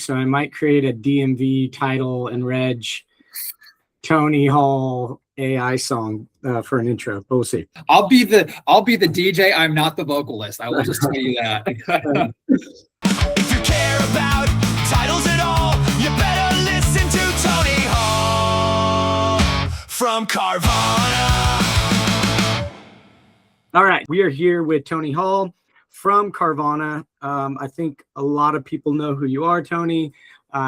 So I might create a DMV title and reg Tony Hall AI song for an intro. We'll see. I'll be the DJ. I'm not the vocalist. I will just tell you that. If you care about titles at all, you better listen to Tony Hall from Carvana. All right, we are here with Tony Hall from Carvana. I think a lot of people know who you are, Tony.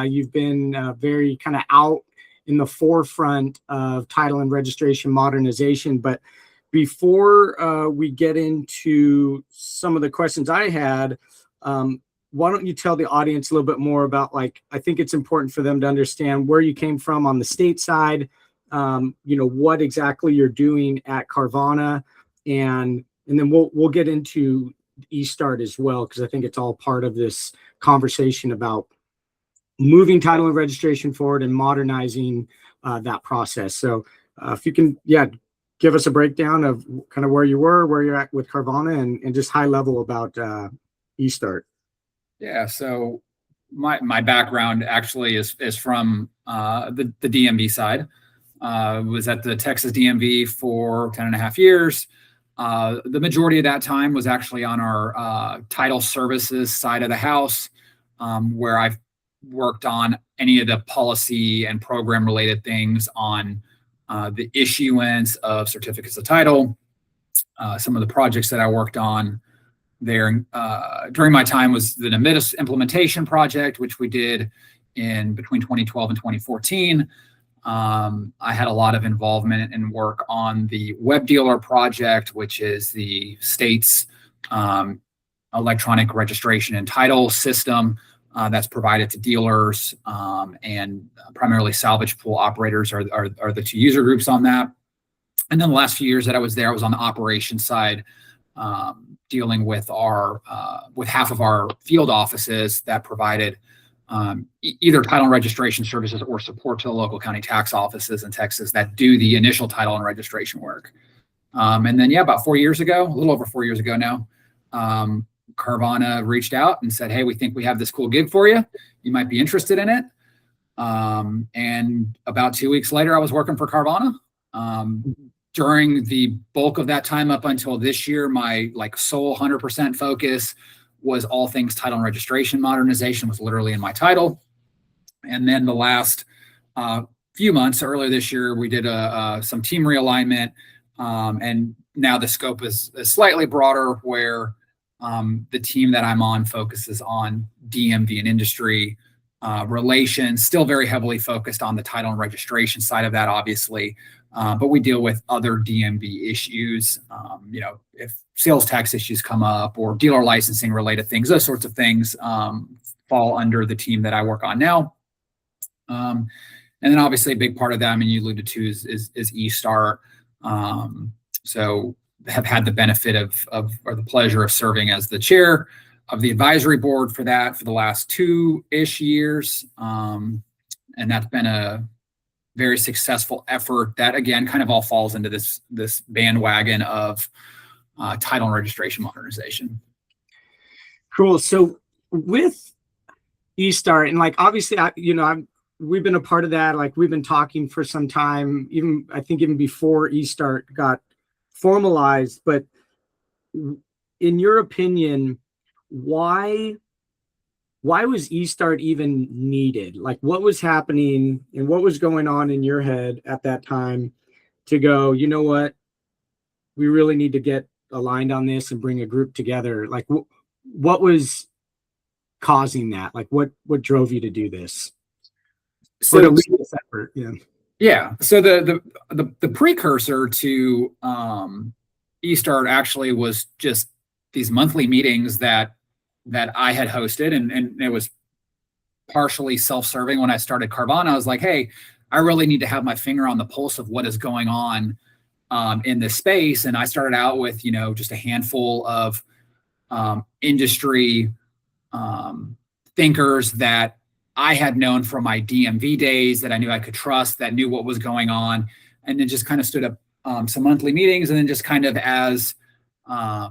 You've been very kind of out in the forefront of title and registration modernization. But before we get into some of the questions I had, why don't you tell the audience a little bit more about, like, I think it's important for them to understand where you came from on the state side, what exactly you're doing at Carvana, and then we'll get into eStart as well, because I think it's all part of this conversation about moving title and registration forward and modernizing that process. So if you can, give us a breakdown of kind of where you were, where you're at with Carvana, and just high level about eStart. Yeah, so my background actually is from the DMV side. Was at the Texas DMV for 10 and a half years. The majority of that time was actually on our title services side of the house, where I've worked on any of the policy and program related things on the issuance of certificates of title. Some of the projects that I worked on there during my time was the NMIDIS implementation project, which we did in between 2012 and 2014. I had a lot of involvement and work on the web dealer project, which is the state's electronic registration and title system that's provided to dealers, and primarily salvage pool operators are the two user groups on that. And then the last few years that I was there, I was on the operations side, dealing with with half of our field offices that provided either title and registration services or support to the local county tax offices in Texas that do the initial title and registration work. And then, about 4 years ago, a little over 4 years ago now, Carvana reached out and said, hey, we think we have this cool gig for you. You might be interested in it. And about 2 weeks later, I was working for Carvana. During the bulk of that time up until this year, my sole 100% focus was all things title and registration modernization, was literally in my title. And then the last few months, earlier this year, we did some team realignment. And now the scope is slightly broader, where the team that I'm on focuses on DMV and industry relations, still very heavily focused on the title and registration side of that, obviously. But we deal with other DMV issues, if sales tax issues come up or dealer licensing related things, those sorts of things fall under the team that I work on now. And then obviously a big part of that, you alluded to, is eStart. So have had the benefit or the pleasure of serving as the chair of the advisory board for that for the last 2-ish years. And that's been a very successful effort that, again, kind of all falls into this bandwagon of title and registration modernization. Cool. So with eStart, and obviously, we've been a part of that. We've been talking for some time, I think even before eStart got formalized. But in your opinion, why was eStart even needed? What was happening and what was going on in your head at that time to go, you know what, we really need to get aligned on this and bring a group together? What was causing that? what drove you to do this? So to lead this effort? Yeah. So the precursor to eStart actually was just these monthly meetings that I had hosted, and it was partially self-serving. When I started Carvana, I was like, hey, I really need to have my finger on the pulse of what is going on in this space. And I started out with, just a handful of industry thinkers that I had known from my DMV days, that I knew I could trust, that knew what was going on. And then just kind of stood up some monthly meetings. And then just kind of as, I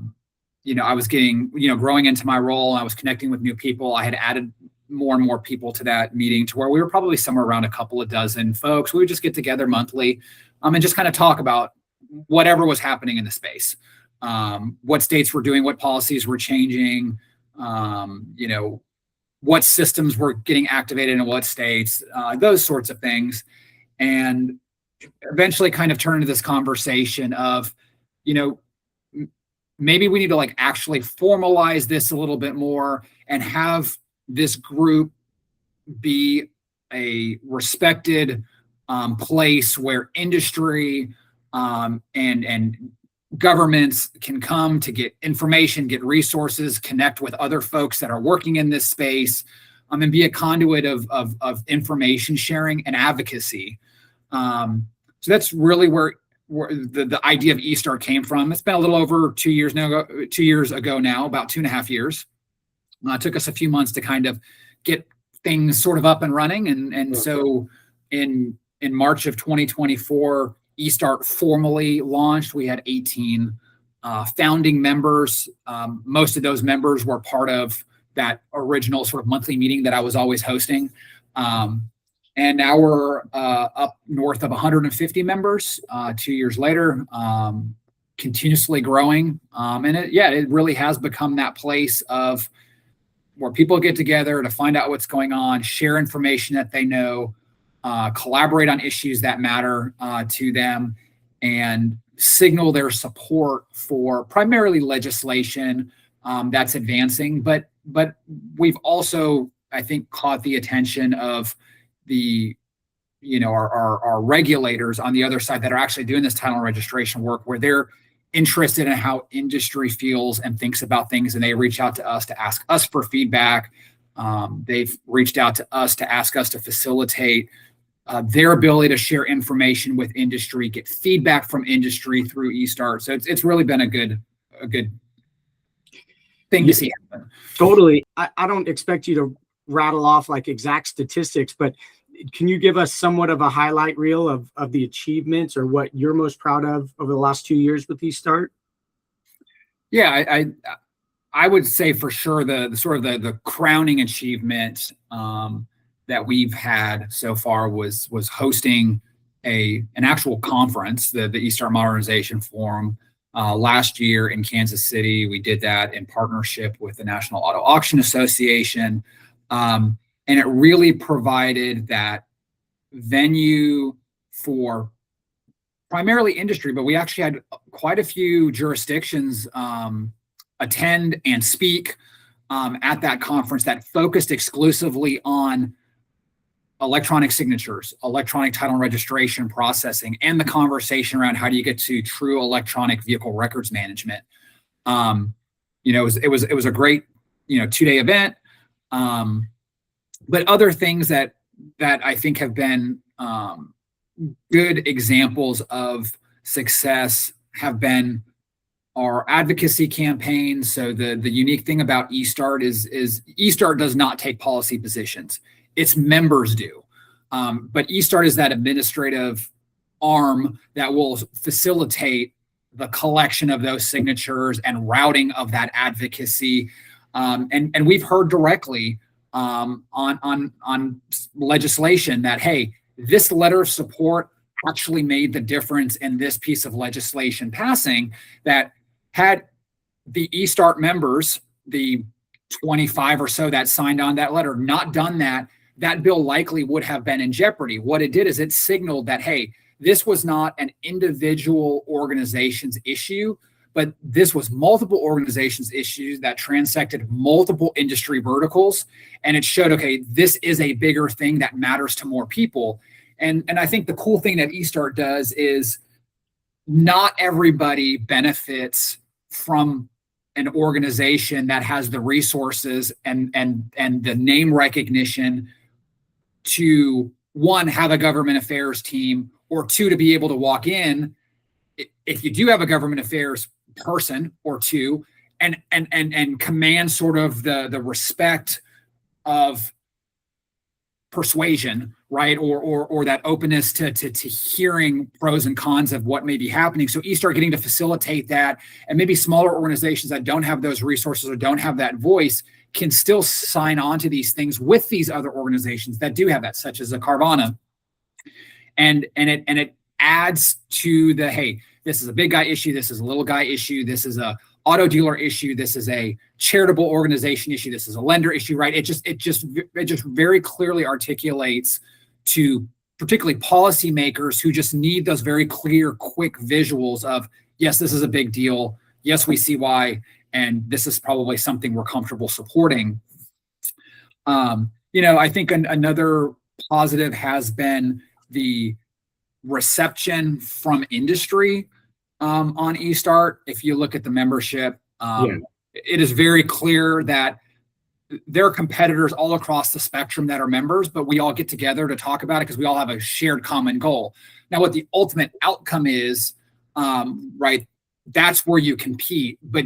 was getting, growing into my role, and I was connecting with new people, I had added more and more people to that meeting, to where we were probably somewhere around a couple of dozen folks. We would just get together monthly, and just kind of talk about whatever was happening in the space, what states were doing, what policies were changing, what systems were getting activated in what states, those sorts of things. And eventually kind of turn into this conversation of, maybe we need to like actually formalize this a little bit more and have this group be a respected place where industry and governments can come to get information, get resources, connect with other folks that are working in this space, and be a conduit of information sharing and advocacy. So that's really where the idea of eStart came from. It's been a little over 2 years ago now, about 2.5 years. It took us a few months to kind of get things sort of up and running. And so in March of 2024, eStart formally launched. We had 18 founding members. Most of those members were part of that original sort of monthly meeting that I was always hosting. And now we're up north of 150 members 2 years later, continuously growing. And it really has become that place of where people get together to find out what's going on, share information that they know, collaborate on issues that matter to them, and signal their support for primarily legislation that's advancing. But we've also, I think, caught the attention of the, our regulators on the other side that are actually doing this title and registration work, where they're interested in how industry feels and thinks about things, and they reach out to us to ask us for feedback. They've reached out to us to ask us to facilitate their ability to share information with industry, get feedback from industry through eStart. So it's really been a good thing to see happen. Totally. I don't expect you to rattle off like exact statistics, but can you give us somewhat of a highlight reel of the achievements or what you're most proud of over the last 2 years with eStart? Yeah, I would say for sure the sort of the crowning achievement that we've had so far was hosting an actual conference, the eStart Modernization Forum, last year in Kansas City. We did that in partnership with the National Auto Auction Association. And it really provided that venue for primarily industry, but we actually had quite a few jurisdictions attend and speak at that conference that focused exclusively on electronic signatures, electronic title and registration processing, and the conversation around how do you get to true electronic vehicle records management. It was a great 2-day event. But other things that I think have been good examples of success have been our advocacy campaigns. So the unique thing about eStart is eStart does not take policy positions. Its members do. But eStart is that administrative arm that will facilitate the collection of those signatures and routing of that advocacy. And we've heard directly on legislation that, hey, this letter of support actually made the difference in this piece of legislation passing, that had the eStart members, the 25 or so that signed on that letter, not done that, that bill likely would have been in jeopardy. What it did is it signaled that, hey, this was not an individual organization's issue, but this was multiple organizations' issues that transected multiple industry verticals. And it showed, okay, this is a bigger thing that matters to more people. And I think the cool thing that eStart does is not everybody benefits from an organization that has the resources and the name recognition to, one, have a government affairs team, or two, to be able to walk in, if you do have a government affairs person or two, and command sort of the respect of persuasion, right? Or that openness to hearing pros and cons of what may be happening. So eStart getting to facilitate that, and maybe smaller organizations that don't have those resources or don't have that voice can still sign on to these things with these other organizations that do have that, such as a Carvana. And it adds to the, hey, this is a big guy issue, this is a little guy issue, this is a auto dealer issue, this is a charitable organization issue, this is a lender issue, right? It just very clearly articulates to particularly policymakers who just need those very clear, quick visuals of, yes, this is a big deal, yes, we see why, and this is probably something we're comfortable supporting. I think another positive has been the reception from industry on eStart. If you look at the membership, it is very clear that there are competitors all across the spectrum that are members, but we all get together to talk about it because we all have a shared common goal. Now, what the ultimate outcome is, right, that's where you compete, but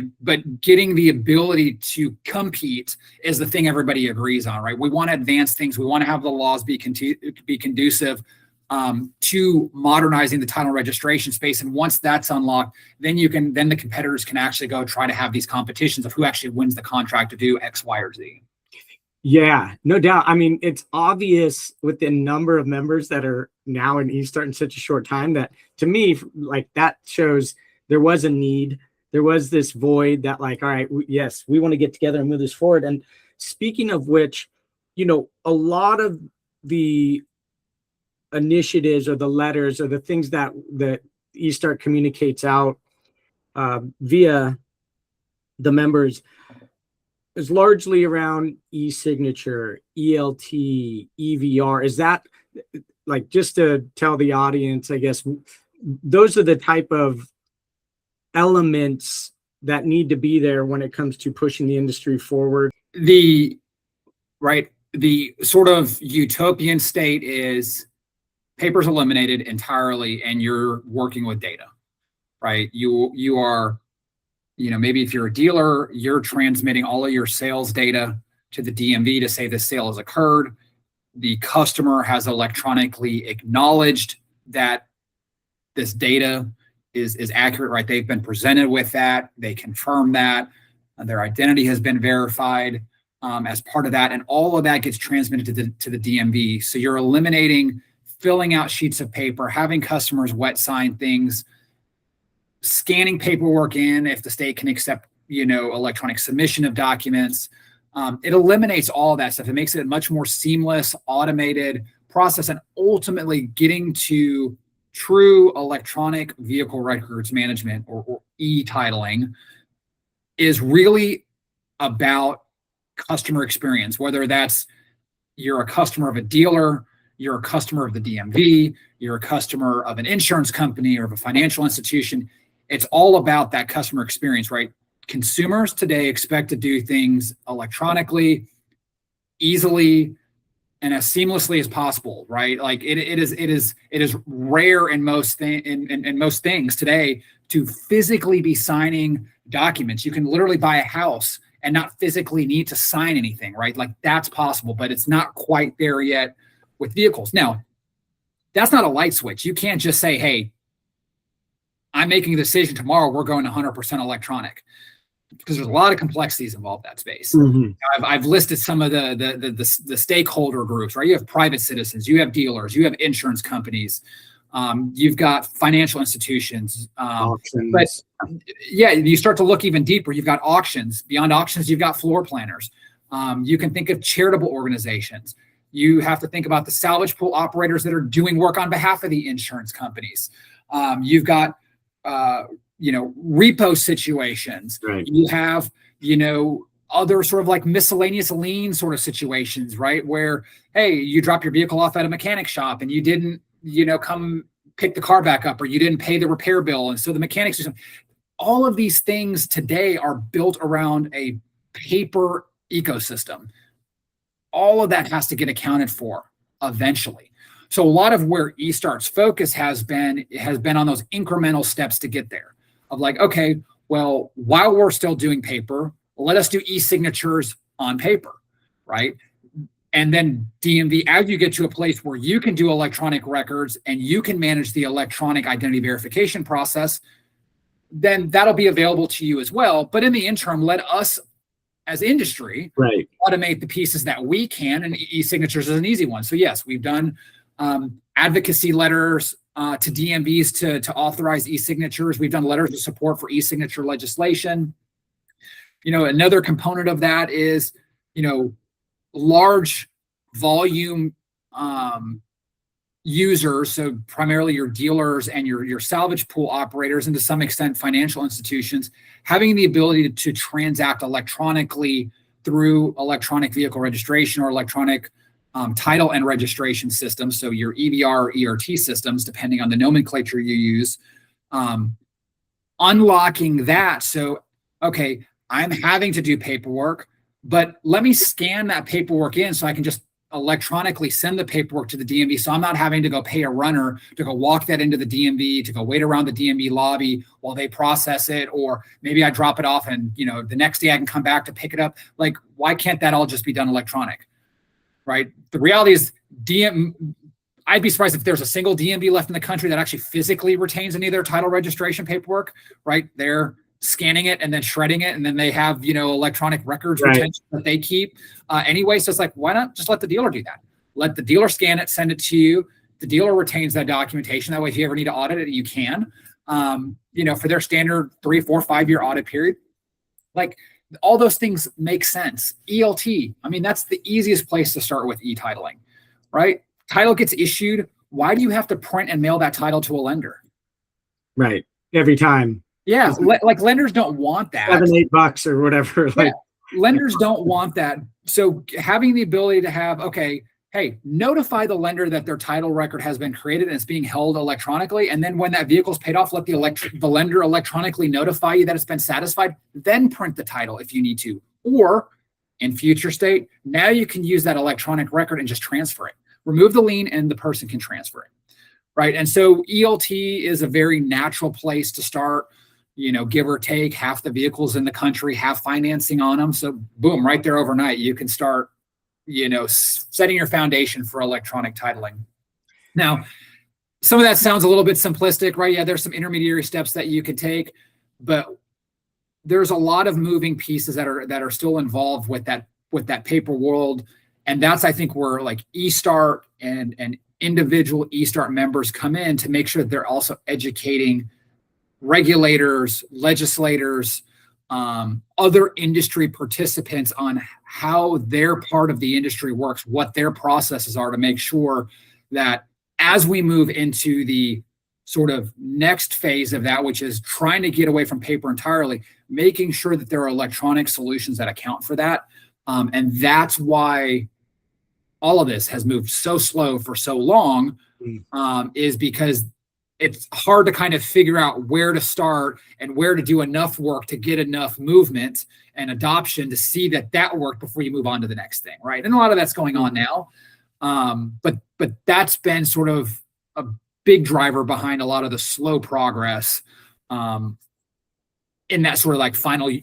getting the ability to compete is the thing everybody agrees on, right? We want to advance things. We want to have the laws be conducive to modernizing the title registration space. And once that's unlocked, then the competitors can actually go try to have these competitions of who actually wins the contract to do X, Y, or Z. Yeah, no doubt. I mean, it's obvious with the number of members that are now in eStart in such a short time that, to me, like, that shows there was a need. There was this void that, like, all right, yes, we want to get together and move this forward. And speaking of which, a lot of the initiatives or the letters or the things that eStart communicates out via the members is largely around e-signature, ELT, EVR. Is that, like, just to tell the audience, I guess, those are the type of elements that need to be there when it comes to pushing the industry forward? The sort of utopian state is paper's eliminated entirely and you're working with data, right? You are, maybe if you're a dealer, you're transmitting all of your sales data to the DMV to say this sale has occurred. The customer has electronically acknowledged that this data is accurate, right? They've been presented with that. They confirm that. Their identity has been verified as part of that. And all of that gets transmitted to the DMV. So you're eliminating filling out sheets of paper, having customers wet sign things, scanning paperwork in if the state can accept, electronic submission of documents. It eliminates all that stuff. It makes it a much more seamless, automated process, and ultimately getting to true electronic vehicle records management or e-titling is really about customer experience, whether that's you're a customer of a dealer, you're a customer of the DMV, you're a customer of an insurance company or of a financial institution. It's all about that customer experience, right? Consumers today expect to do things electronically, easily, and as seamlessly as possible, right? Like it is rare in most things today to physically be signing documents. You can literally buy a house and not physically need to sign anything, right? Like that's possible, but it's not quite there yet with vehicles. Now, that's not a light switch. You can't just say, hey, I'm making a decision tomorrow, we're going 100% electronic, because there's a lot of complexities involved in that space. Mm-hmm. I've listed some of the stakeholder groups, right? You have private citizens, you have dealers, you have insurance companies, you've got financial institutions. But yeah, you start to look even deeper. You've got auctions. Beyond auctions, you've got floor planners. You can think of charitable organizations. You have to think about the salvage pool operators that are doing work on behalf of the insurance companies. You've got repo situations. Right. You have, other sort of like miscellaneous lien sort of situations, right? Where, hey, you drop your vehicle off at a mechanic shop and you didn't, come pick the car back up, or you didn't pay the repair bill. And so the mechanics, all of these things today are built around a paper ecosystem. All of that has to get accounted for eventually. So a lot of where eStart's focus has been on those incremental steps to get there. Of like, okay, well, while we're still doing paper, let us do e-signatures on paper, right? And then DMV, as you get to a place where you can do electronic records and you can manage the electronic identity verification process, then that'll be available to you as well. But in the interim, let us as industry automate the pieces that we can, and e-signatures is an easy one. So yes, we've done advocacy letters to DMVs to authorize e-signatures. We've done letters of support for e-signature legislation. Another component of that is, large volume users, so primarily your dealers and your salvage pool operators, and to some extent financial institutions, having the ability to transact electronically through electronic vehicle registration or electronic title and registration systems, so your EVR or ERT systems, depending on the nomenclature you use, unlocking that. So, okay, I'm having to do paperwork, but let me scan that paperwork in so I can just electronically send the paperwork to the DMV. So I'm not having to go pay a runner to go walk that into the DMV, to go wait around the DMV lobby while they process it. Or maybe I drop it off and, the next day I can come back to pick it up. Like, why can't that all just be done electronic? Right? The reality is I'd be surprised if there's a single DMV left in the country that actually physically retains any of their title registration paperwork, right? They're scanning it and then shredding it, and then they have electronic records retention that they keep anyway. So it's like, why not just let the dealer do that? Let the dealer scan it, send it to you. The dealer retains that documentation. That way, if you ever need to audit it, you can. For their standard 3, 4, 5 year audit period, like all those things make sense. ELT, I mean, that's the easiest place to start with e-titling, right? Title gets issued. Why do you have to print and mail that title to a lender? Right, every time. Yeah, like lenders don't want that. $7-8 or whatever. Yeah, lenders don't want that. So having the ability to have, okay, hey, notify the lender that their title record has been created and it's being held electronically. And then when that vehicle's paid off, let the lender electronically notify you that it's been satisfied. Then print the title if you need to. Or in future state, now you can use that electronic record and just transfer it. Remove the lien and the person can transfer it. Right. And so ELT is a very natural place to start. Give or take, half the vehicles in the country have financing on them. So boom, right there overnight, you can start, setting your foundation for electronic titling. Now, some of that sounds a little bit simplistic, right? Yeah, there's some intermediary steps that you could take, but there's a lot of moving pieces that are still involved with that paper world. And that's, I think, where like eStart and individual eStart members come in to make sure that they're also educating regulators, legislators, other industry participants on how their part of the industry works, what their processes are, to make sure that as we move into the sort of next phase of that, which is trying to get away from paper entirely, making sure that there are electronic solutions that account for that. And that's why all of this has moved so slow for so long, is because it's hard to kind of figure out where to start and where to do enough work to get enough movement and adoption to see that worked before you move on to the next thing, right? And a lot of that's going on now. But that's been sort of a big driver behind a lot of the slow progress in that sort of like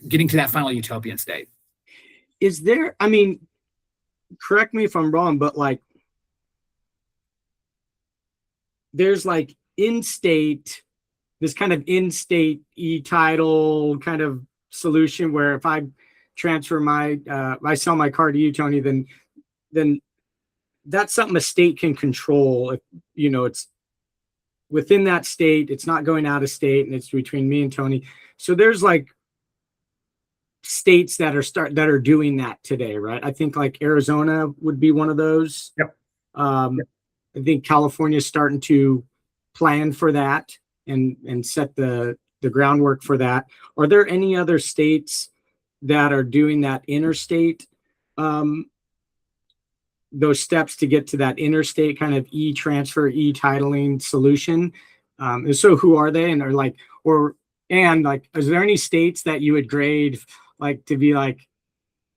getting to that final utopian state. Is there, I mean, correct me if I'm wrong, but like there's like this kind of in-state e-title kind of solution where if I transfer I sell my car to you, Tony, then that's something a state can control. If, it's within that state, it's not going out of state, and it's between me and Tony. So there's like states that are doing that today, right? I think like Arizona would be one of those. Yep. I think California is starting to plan for that and set the groundwork for that. Are there any other states that are doing that interstate, those steps to get to that interstate kind of e-transfer, e-titling solution? And so who are they? And is there any states that you would grade like to be like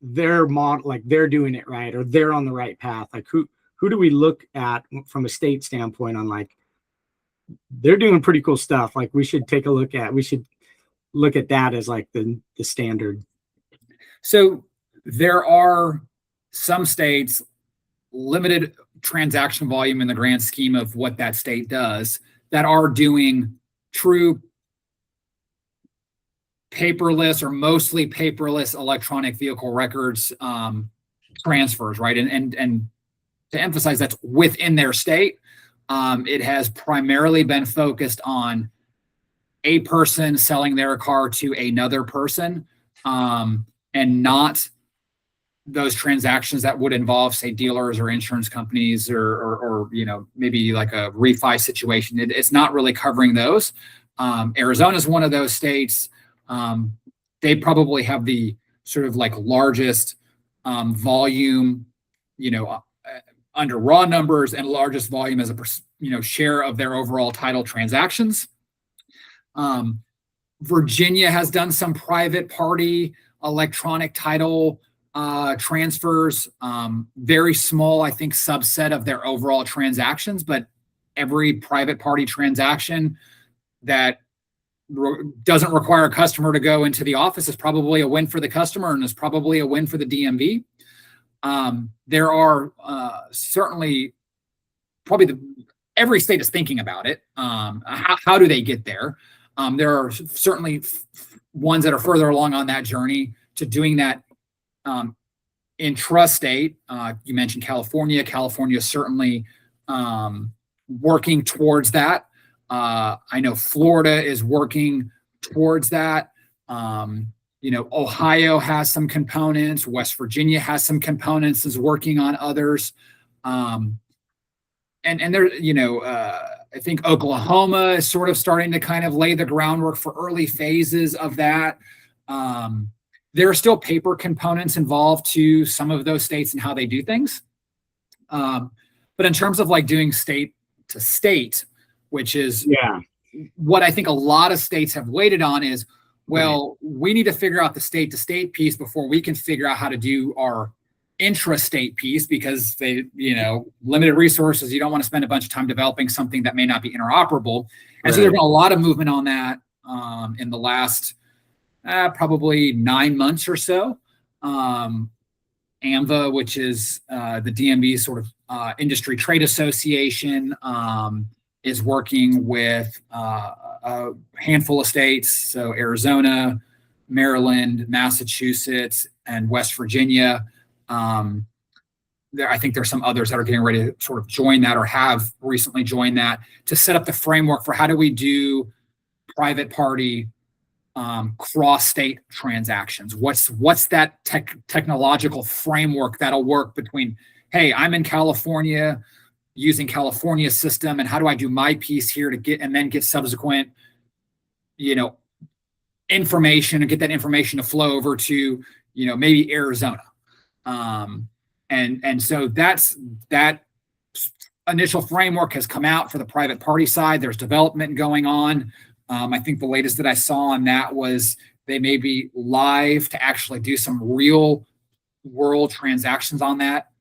their model, like they're doing it right, or they're on the right path? Like who do we look at from a state standpoint on like, they're doing pretty cool stuff, like we should look at that as like the standard? So there are some states limited transaction volume in the grand scheme of what that state does, that are doing true paperless or mostly paperless electronic vehicle records transfers, right? And to emphasize, that's within their state. It has primarily been focused on a person selling their car to another person, and not those transactions that would involve, say, dealers or insurance companies or maybe like a refi situation. It's not really covering those. Arizona is one of those states. They probably have the sort of like largest volume, under raw numbers, and largest volume as a share of their overall title transactions. Virginia has done some private party electronic title transfers, very small, I think, subset of their overall transactions, but every private party transaction that doesn't require a customer to go into the office is probably a win for the customer and is probably a win for the DMV. There are certainly probably every state is thinking about it. How do they get there? There are certainly ones that are further along on that journey to doing that intrastate. You mentioned California. California is certainly working towards that. I know Florida is working towards that. Ohio has some components. West Virginia has some components, is working on others. And there, I think Oklahoma is sort of starting to kind of lay the groundwork for early phases of that. There are still paper components involved to some of those states and how they do things. But in terms of like doing state to state, which is what I think a lot of states have waited on, is, well, we need to figure out the state to state piece before we can figure out how to do our intrastate piece, because they, limited resources. You don't want to spend a bunch of time developing something that may not be interoperable. And so there's been a lot of movement on that in the last probably 9 months or so. AMVA, which is the DMV sort of industry trade association, is working with a handful of states. So Arizona, Maryland, Massachusetts, and West Virginia. I think there's some others that are getting ready to sort of join that or have recently joined that, to set up the framework for how do we do private party cross-state transactions. What's that technological framework that'll work between, hey, I'm in California using California's system, and how do I do my piece here to get subsequent, information, and get that information to flow over to, maybe Arizona. And so that initial framework has come out for the private party side. There's development going on. I think the latest that I saw on that was they may be live to actually do some real world transactions on that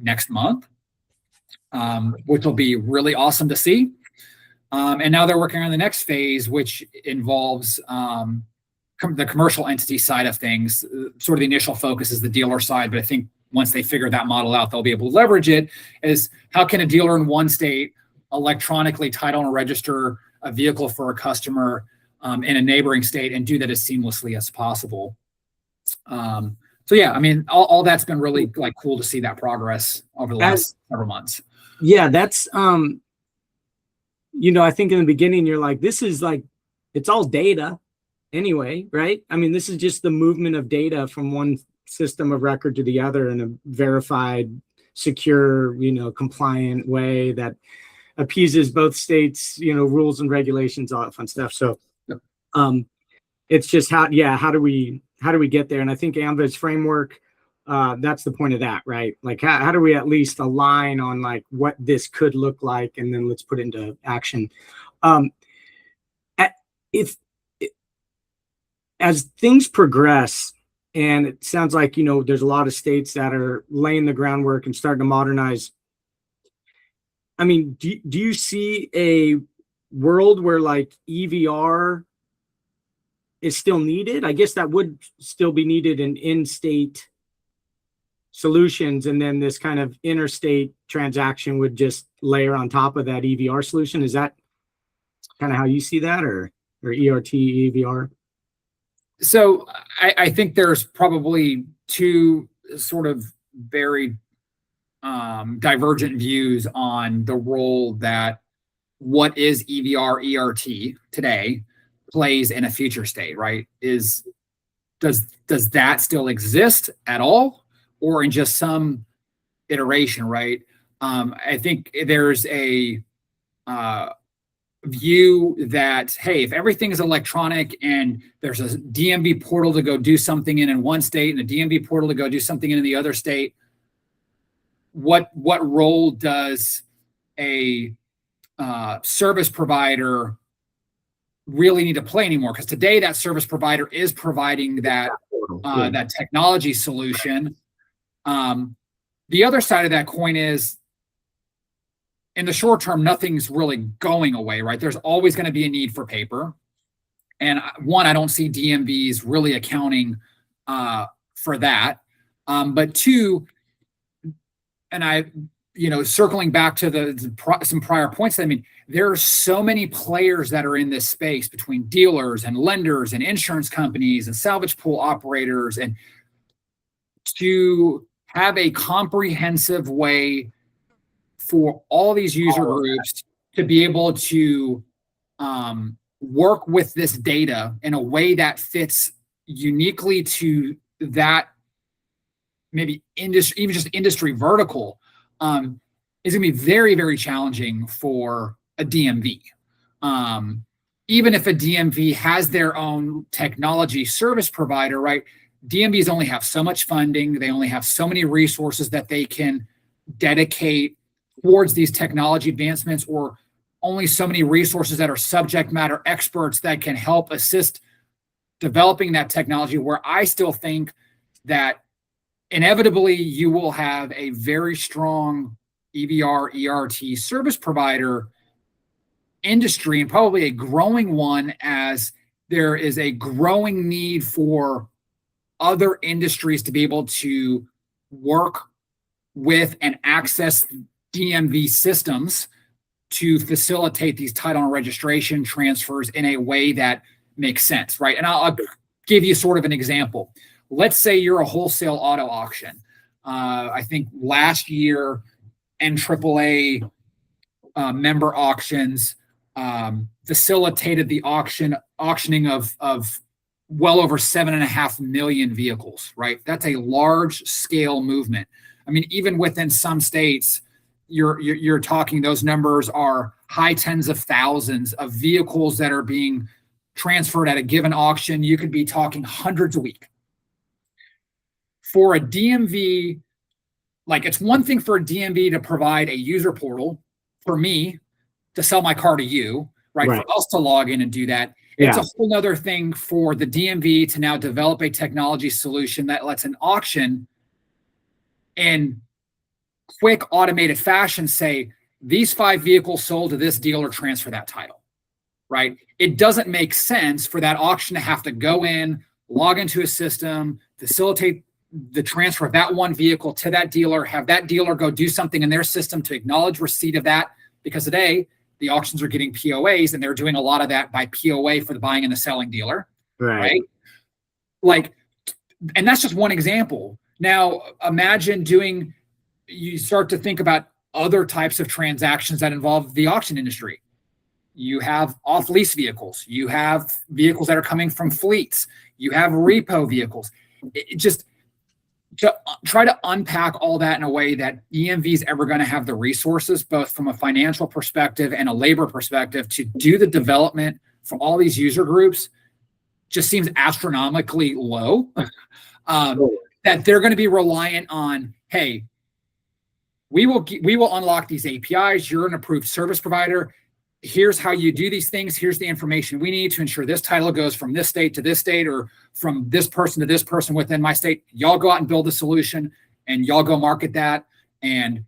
next month, which will be really awesome to see. And now they're working on the next phase, which involves the commercial entity side of things. Sort of the initial focus is the dealer side, but I think once they figure that model out, they'll be able to leverage it. Is how can a dealer in one state electronically title and register a vehicle for a customer in a neighboring state and do that as seamlessly as possible. So yeah, I mean, all that's been really like cool to see that progress over the last several months. Yeah, that's I think in the beginning you're like, this is like, it's all data anyway, right? I mean, this is just the movement of data from one system of record to the other in a verified, secure, compliant way that appeases both states, rules and regulations, all that fun stuff. So it's just how do we get there? And I think AMVA's framework, that's the point of that, right? Like how do we at least align on like what this could look like, and then let's put it into action. As things progress, and it sounds like, there's a lot of states that are laying the groundwork and starting to modernize. I mean, do you see a world where like EVR is still needed? I guess that would still be needed in in-state solutions, and then this kind of interstate transaction would just layer on top of that EVR solution. Is that kind of how you see that, or ERT, EVR? So I think there's probably two sort of very divergent views on the role that what is EVR, ERT today plays in a future state, right? Does that still exist at all, or in just some iteration, right? I think there's a view that, hey, if everything is electronic and there's a DMV portal to go do something in one state and a DMV portal to go do something in the other state, what role does a service provider really need to play anymore? Because today that service provider is providing that that technology solution. The other side of that coin is, in the short term, nothing's really going away, right? There's always going to be a need for paper. And one, I don't see DMVs really accounting for that. But two, and circling back to some prior points, I mean, there are so many players that are in this space between dealers and lenders and insurance companies and salvage pool operators, and to have a comprehensive way for all these user groups to be able to work with this data in a way that fits uniquely to that maybe industry, even just industry vertical, is going to be very, very challenging for a DMV. Even if a DMV has their own technology service provider, right? DMVs only have so much funding. They only have so many resources that they can dedicate towards these technology advancements, or only so many resources that are subject matter experts that can help assist developing that technology, where I still think that inevitably you will have a very strong EVR, ERT service provider industry, and probably a growing one, as there is a growing need for other industries to be able to work with and access DMV systems to facilitate these title and registration transfers in a way that makes sense, right? And I'll give you sort of an example. Let's say you're a wholesale auto auction. I think last year, NAAA member auctions facilitated the auctioning of well over 7.5 million vehicles, right? That's a large scale movement. I mean, even within some states, you're talking, those numbers are high tens of thousands of vehicles that are being transferred at a given auction. You could be talking hundreds a week. For a DMV, like, it's one thing for a DMV to provide a user portal for me to sell my car to you, right? For us to log in and do that. It's a whole other thing for the DMV to now develop a technology solution that lets an auction in quick automated fashion say, these 5 vehicles sold to this dealer, transfer that title, right? It doesn't make sense for that auction to have to go in, log into a system, facilitate the transfer of that one vehicle to that dealer, have that dealer go do something in their system to acknowledge receipt of that, because today the auctions are getting POAs, and they're doing a lot of that by POA for the buying and the selling dealer, right? Like, and that's just one example. Now imagine you start to think about other types of transactions that involve the auction industry. You have off-lease vehicles. You have vehicles that are coming from fleets. You have repo vehicles. It just to try to unpack all that in a way that DMV is ever going to have the resources, both from a financial perspective and a labor perspective, to do the development for all these user groups, just seems astronomically low. That they're going to be reliant on, hey, we will unlock these APIs. You're an approved service provider. Here's how you do these things. Here's the information we need to ensure this title goes from this state to this state, or from this person to this person within my state. Y'all go out and build a solution, and y'all go market that. And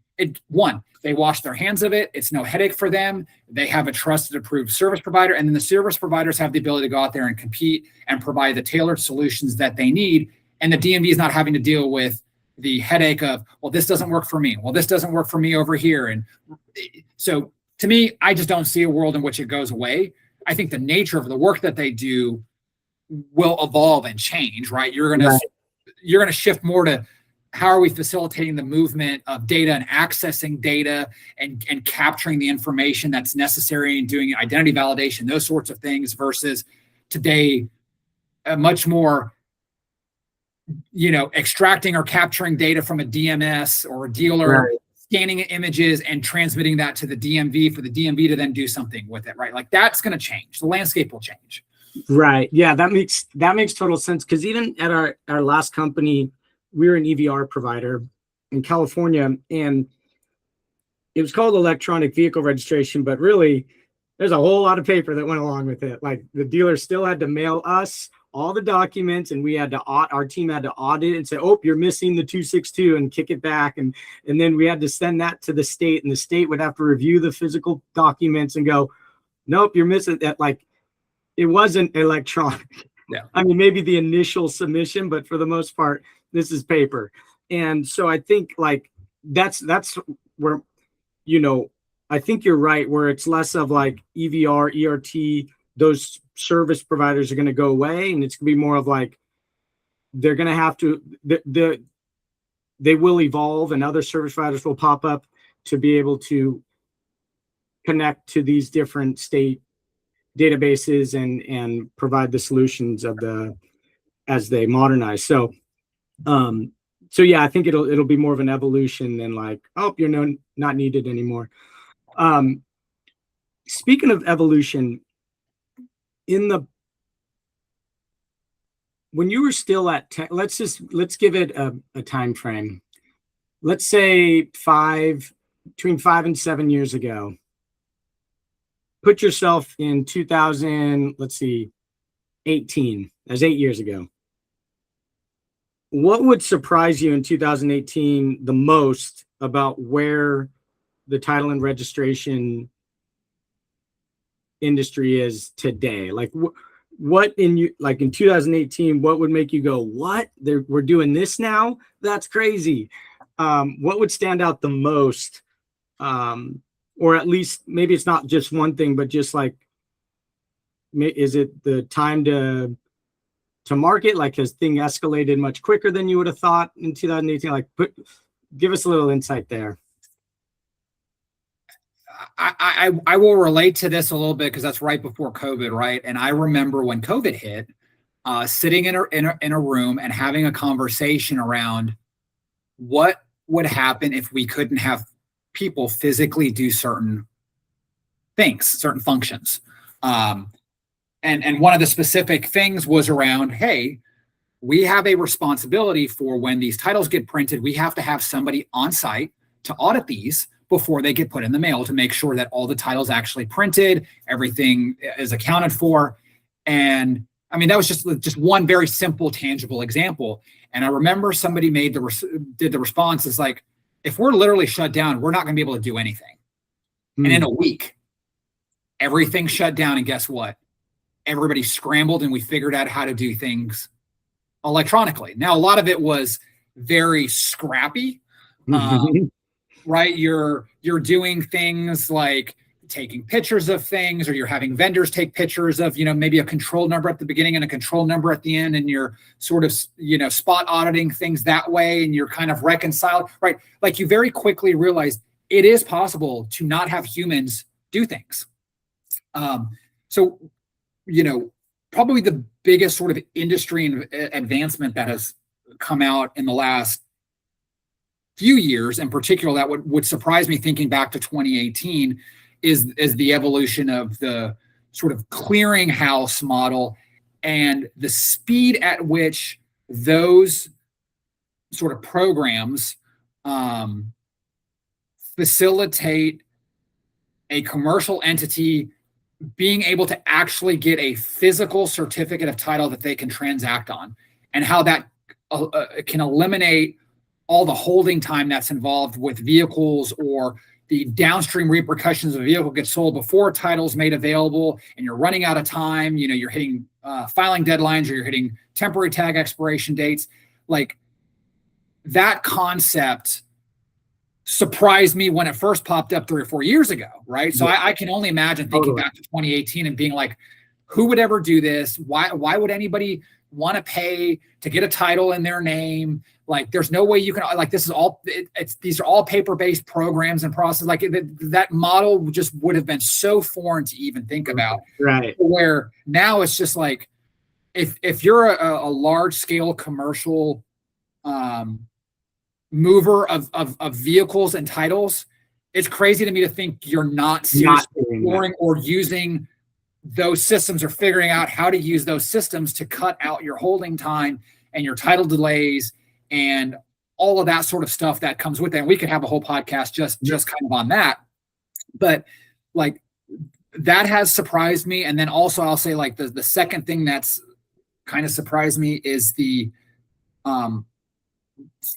they wash their hands of it. It's no headache for them. They have a trusted, approved service provider. And then the service providers have the ability to go out there and compete and provide the tailored solutions that they need. And the DMV is not having to deal with the headache of, well, this doesn't work for me. Well, this doesn't work for me over here. And so to me, I just don't see a world in which it goes away. I think the nature of the work that they do will evolve and change, right? You're going to shift more to how are we facilitating the movement of data and accessing data and capturing the information that's necessary and doing identity validation, those sorts of things, versus today, a much more, extracting or capturing data from a DMS or a dealer, scanning images and transmitting that to the DMV for the DMV to then do something with it, right? Like that's going to change. The landscape will change. Right. Yeah, that makes total sense. Because even at our last company, we were an EVR provider in California, and it was called electronic vehicle registration, but really there's a whole lot of paper that went along with it. Like the dealer still had to mail us all the documents, and we had to our team had to audit and say, oh, you're missing the 262, and kick it back. And then we had to send that to the state, and the state would have to review the physical documents and go, nope, you're missing that. Like it wasn't electronic. Yeah. I mean, maybe the initial submission, but for the most part, this is paper. And so I think like that's where, I think you're right, where it's less of like EVR, ERT, those service providers are going to go away. And it's going to be more of like, they're going to have to, they will evolve, and other service providers will pop up to be able to connect to these different state databases and provide the solutions as they modernize. So yeah, I think it'll be more of an evolution than like, oh, you're not needed anymore. Speaking of evolution, when you were still at tech, let's give it a time frame. Let's say between 5 and 7 years ago. Put yourself in 2000, let's see, 18. That's 8 years ago. What would surprise you in 2018 the most about where the title and registration industry is today? Like what in 2018, what would make you go, what? We're doing this now? That's crazy. What would stand out the most? Or at least maybe it's not just one thing, but just like, is it the time to market? Like, has thing escalated much quicker than you would have thought in 2018? Like, give us a little insight there. I will relate to this a little bit because that's right before COVID, right? And I remember when COVID hit, sitting in a room and having a conversation around what would happen if we couldn't have people physically do certain things, certain functions. And one of the specific things was around, hey, we have a responsibility for when these titles get printed, we have to have somebody on site to audit these before they get put in the mail to make sure that all the titles actually printed, everything is accounted for. And I mean, that was just one very simple, tangible example. And I remember somebody did the response is like, if we're literally shut down, we're not going to be able to do anything. And in a week, everything shut down. And guess what? Everybody scrambled and we figured out how to do things electronically. Now, a lot of it was very scrappy, right? You're doing things like taking pictures of things, or you're having vendors take pictures of, maybe a control number at the beginning and a control number at the end. And you're sort of, spot auditing things that way. And you're kind of reconciled, right? Like you very quickly realize it is possible to not have humans do things. So, probably the biggest sort of industry advancement that has come out in the last few years, in particular, that would surprise me thinking back to 2018 is the evolution of the sort of clearinghouse model and the speed at which those sort of programs facilitate a commercial entity being able to actually get a physical certificate of title that they can transact on, and how that can eliminate all the holding time that's involved with vehicles, or the downstream repercussions of a vehicle gets sold before title's made available and you're running out of time. You're hitting filing deadlines, or you're hitting temporary tag expiration dates. Like that concept surprised me when it first popped up 3 or 4 years ago, right? So I can only imagine thinking back to 2018 and being like, who would ever do this? Why would anybody want to pay to get a title in their name? Like, there's no way you can, like, this is all, these are all paper-based programs and process. Like that model just would have been so foreign to even think about. Right. Where now it's just like, if you're a large scale commercial mover of vehicles and titles, it's crazy to me to think you're not seriously exploring or using those systems or figuring out how to use those systems to cut out your holding time and your title delays and all of that sort of stuff that comes with it. And we could have a whole podcast just kind of on that. But like, that has surprised me. And then also I'll say, like, the second thing that's kind of surprised me is the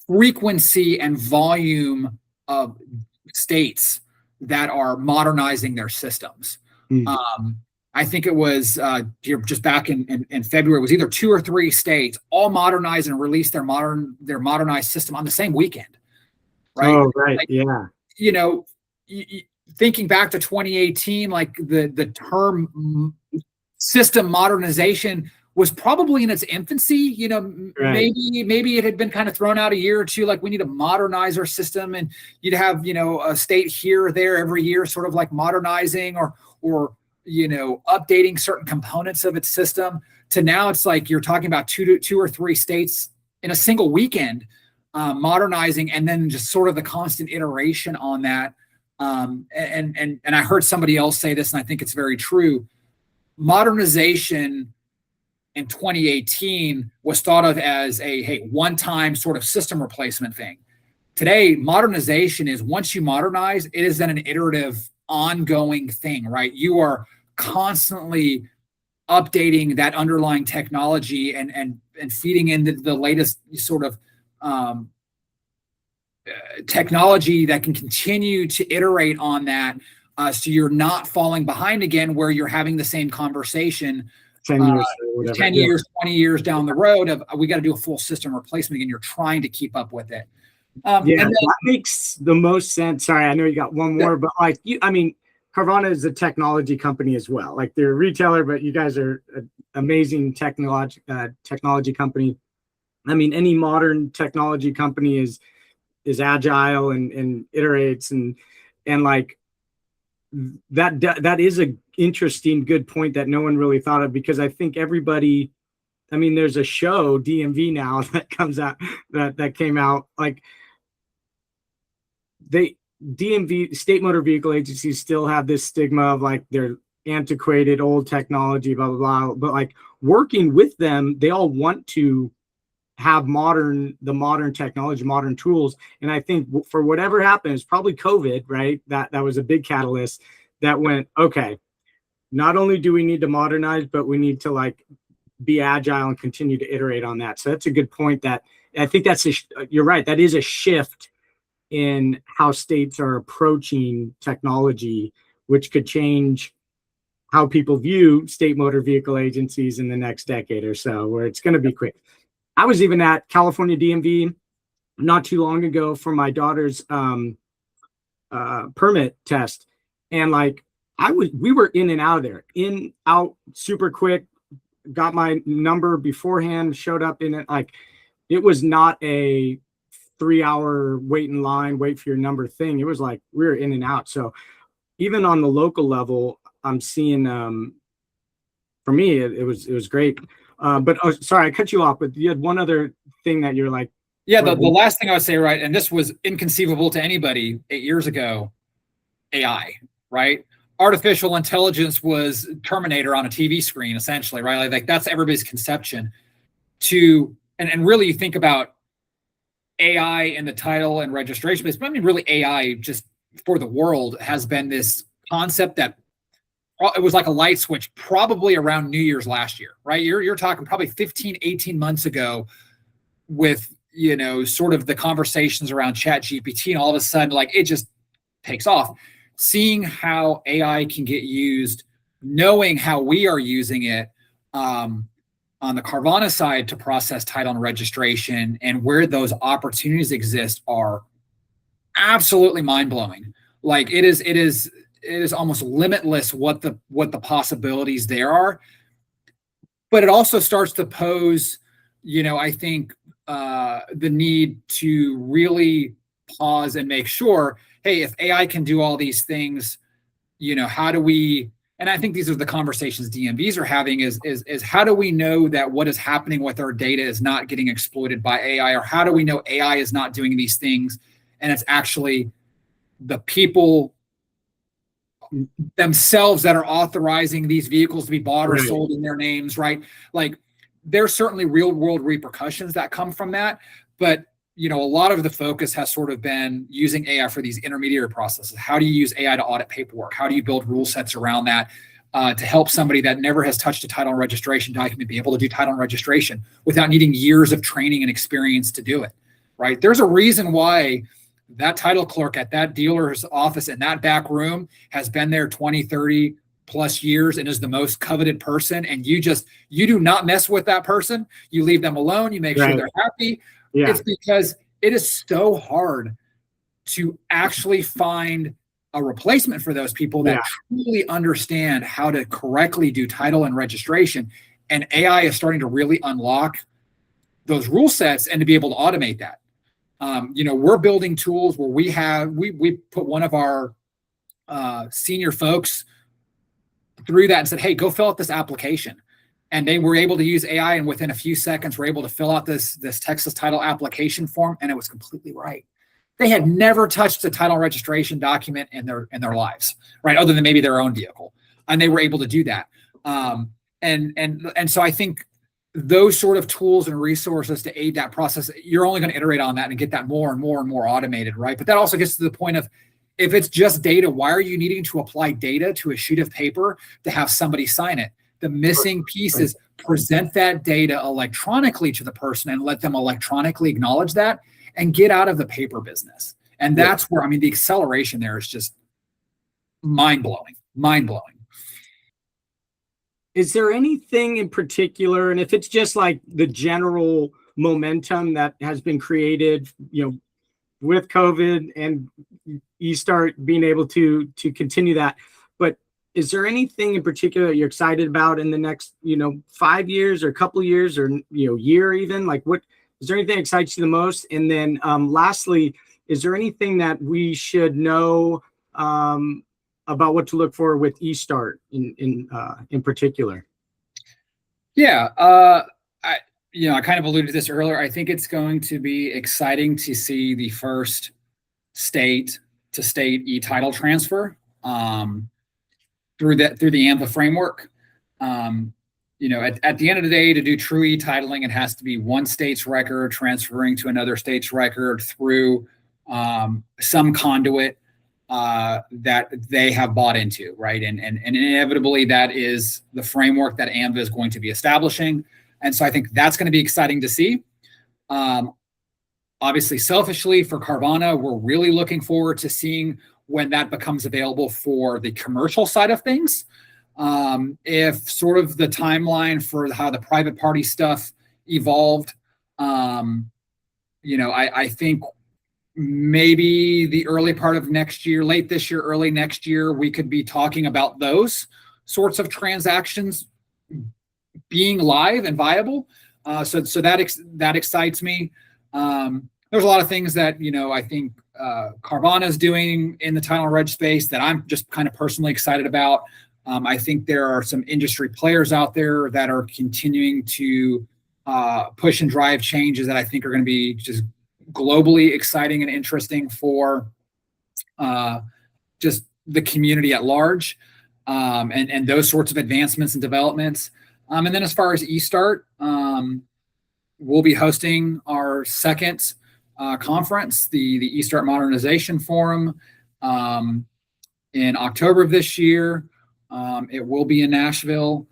frequency and volume of states that are modernizing their systems. I think it was just back in February, it was either 2 or 3 states all modernized and released their modernized system on the same weekend. Right. Oh, right. Like, yeah. You know, thinking back to 2018, like the term system modernization was probably in its infancy. You know, right. maybe it had been kind of thrown out a year or two, like we need to modernize our system, and you'd have, you know, a state here or there every year, sort of like modernizing or you know, updating certain components of its system. To now it's like you're talking about two or three states in a single weekend modernizing, and then just sort of the constant iteration on that. And I heard somebody else say this, and I think it's very true. Modernization in 2018 was thought of as a one-time sort of system replacement thing. Today, modernization is, once you modernize, it is then an iterative, ongoing thing, right? You are constantly updating that underlying technology and feeding in the latest sort of technology that can continue to iterate on that, so you're not falling behind again, where you're having the same conversation 10 years, 10 years, 20 years down the road of, we got to do a full system replacement again. You're trying to keep up with it. That makes the most sense. Sorry, I know you got one more, but like Carvana is a technology company as well. Like, they're a retailer, but you guys are an amazing technology company. I mean, any modern technology company is agile and iterates and like that is a interesting, good point that no one really thought of, because I think everybody, I mean, there's a show, DMV, now that comes out that came out, like, DMV, state motor vehicle agencies, still have this stigma of like they're antiquated, old technology, blah, blah, blah. But like, working with them, they all want to have the modern technology, modern tools. And I think for whatever happens, probably COVID, right? That was a big catalyst that went, okay, not only do we need to modernize, but we need to like be agile and continue to iterate on that. So that's a good point. That I think you're right. That is a shift in how states are approaching technology, which could change how people view state motor vehicle agencies in the next decade or so, where it's going to be quick. I was even at California DMV not too long ago for my daughter's permit test. And like, we were in and out of there, in, out, super quick, got my number beforehand, showed up in it. Like, it was not a 3-hour wait in line, wait for your number thing. It was like, we were in and out. So even on the local level, I'm seeing, for me, it was great. But sorry, I cut you off, but you had one other thing that you're like. Yeah, the last thing I would say, right, and this was inconceivable to anybody 8 years ago, AI, right? Artificial intelligence was Terminator on a TV screen, essentially, right? Like that's everybody's conception. And really, you think about AI in the title and registration, but I mean, really, AI just for the world has been this concept that it was like a light switch probably around New Year's last year, right? You're talking probably 15, 18 months ago with, you know, sort of the conversations around Chat GPT, and all of a sudden, like, it just takes off. Seeing how AI can get used, knowing how we are using it, on the Carvana side to process title and registration, and where those opportunities exist are absolutely mind-blowing. Like it is almost limitless what the possibilities there are. But it also starts to pose, I think the need to really pause and make sure, hey, if AI can do all these things, how do we, and I think these are the conversations DMVs are having is how do we know that what is happening with our data is not getting exploited by AI, or how do we know AI is not doing these things and it's actually the people themselves that are authorizing these vehicles to be bought or sold in their names, right? Like there's certainly real world repercussions that come from that. But, a lot of the focus has sort of been using AI for these intermediary processes. How do you use AI to audit paperwork? How do you build rule sets around that to help somebody that never has touched a title and registration document be able to do title and registration without needing years of training and experience to do it, right? There's a reason why that title clerk at that dealer's office in that back room has been there 20, 30 plus years and is the most coveted person. And you do not mess with that person. You leave them alone. You make sure they're happy. Yeah. It's because it is so hard to actually find a replacement for those people that truly understand how to correctly do title and registration. And AI is starting to really unlock those rule sets and to be able to automate that. We're building tools where we put one of our senior folks through that and said, hey, go fill out this application. And they were able to use AI, and within a few seconds, were able to fill out this Texas title application form, and it was completely right. They had never touched a title registration document in their lives, right? Other than maybe their own vehicle, and they were able to do that. And so I think those sort of tools and resources to aid that process, you're only going to iterate on that and get that more and more and more automated, right? But that also gets to the point of, if it's just data, why are you needing to apply data to a sheet of paper to have somebody sign it? The missing piece is present that data electronically to the person and let them electronically acknowledge that and get out of the paper business. And that's where, the acceleration there is just mind-blowing. Is there anything in particular, and if it's just like the general momentum that has been created, with COVID and you start being able to continue that, but is there anything in particular that you're excited about in the next, 5 years or a couple of years or, year even? Like what, is there anything that excites you the most? And then lastly, is there anything that we should know about what to look for with eStart in particular? Yeah. I kind of alluded to this earlier. I think it's going to be exciting to see the first state-to-state e-title transfer through the AMVA framework. At the end of the day, to do true e-titling, it has to be one state's record transferring to another state's record through some conduit that they have bought into, right? And inevitably, that is the framework that AMVA is going to be establishing. And so I think that's going to be exciting to see. Obviously, selfishly for Carvana, we're really looking forward to seeing when that becomes available for the commercial side of things. If sort of the timeline for how the private party stuff evolved, I think maybe the early part of next year, late this year, early next year, we could be talking about those sorts of transactions being live and viable. So that excites me. There's a lot of things that, I think Carvana is doing in the title and reg space that I'm just kind of personally excited about. I think there are some industry players out there that are continuing to push and drive changes that I think are going to be just globally exciting and interesting for just the community at large, and those sorts of advancements and developments. And then as far as eStart, we'll be hosting our second conference, the eStart Modernization Forum, in October of this year. It will be in Nashville.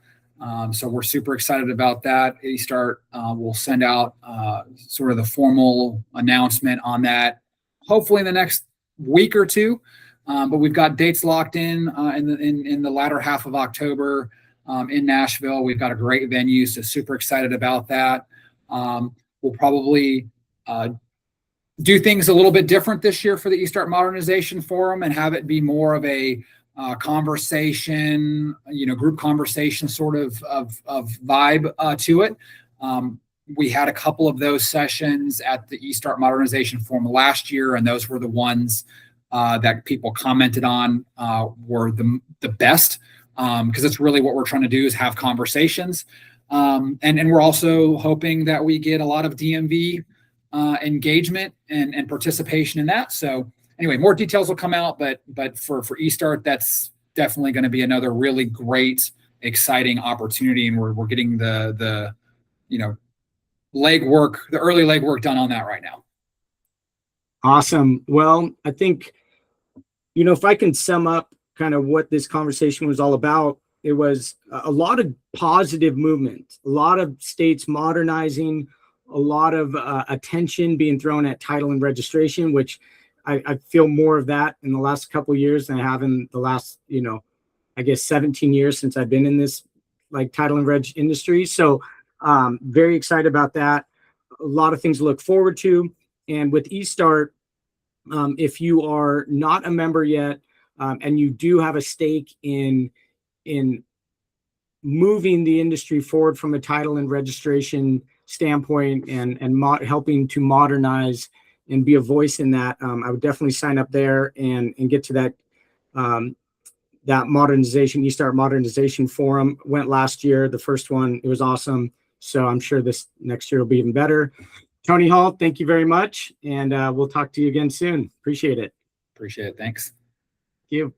So we're super excited about that. eStart will send out sort of the formal announcement on that, hopefully in the next week or two. But we've got dates locked in the latter half of October. in Nashville. We've got a great venue, so super excited about that. We'll probably do things a little bit different this year for the eStart Modernization Forum and have it be more of a conversation, group conversation sort of vibe to it. We had a couple of those sessions at the eStart Modernization Forum last year, and those were the ones that people commented on were the best, because it's really what we're trying to do is have conversations. And we're also hoping that we get a lot of DMV engagement and participation in that. So anyway, more details will come out, but for eStart, that's definitely going to be another really great, exciting opportunity, and we're getting the legwork, the early legwork done on that right now. Awesome. Well, I think, if I can sum up kind of what this conversation was all about, it was a lot of positive movement, a lot of states modernizing, a lot of attention being thrown at title and registration, which I feel more of that in the last couple of years than I have in the last, I guess 17 years since I've been in this like title and reg industry. So very excited about that. A lot of things to look forward to. And with eStart, if you are not a member yet, and you do have a stake in moving the industry forward from a title and registration standpoint and helping to modernize and be a voice in that, I would definitely sign up there and get to that that modernization, eStart Modernization Forum. Went last year, the first one. It was awesome. So I'm sure this next year will be even better. Tony Hall, thank you very much. And we'll talk to you again soon. Appreciate it. Appreciate it. Thanks. Thank you.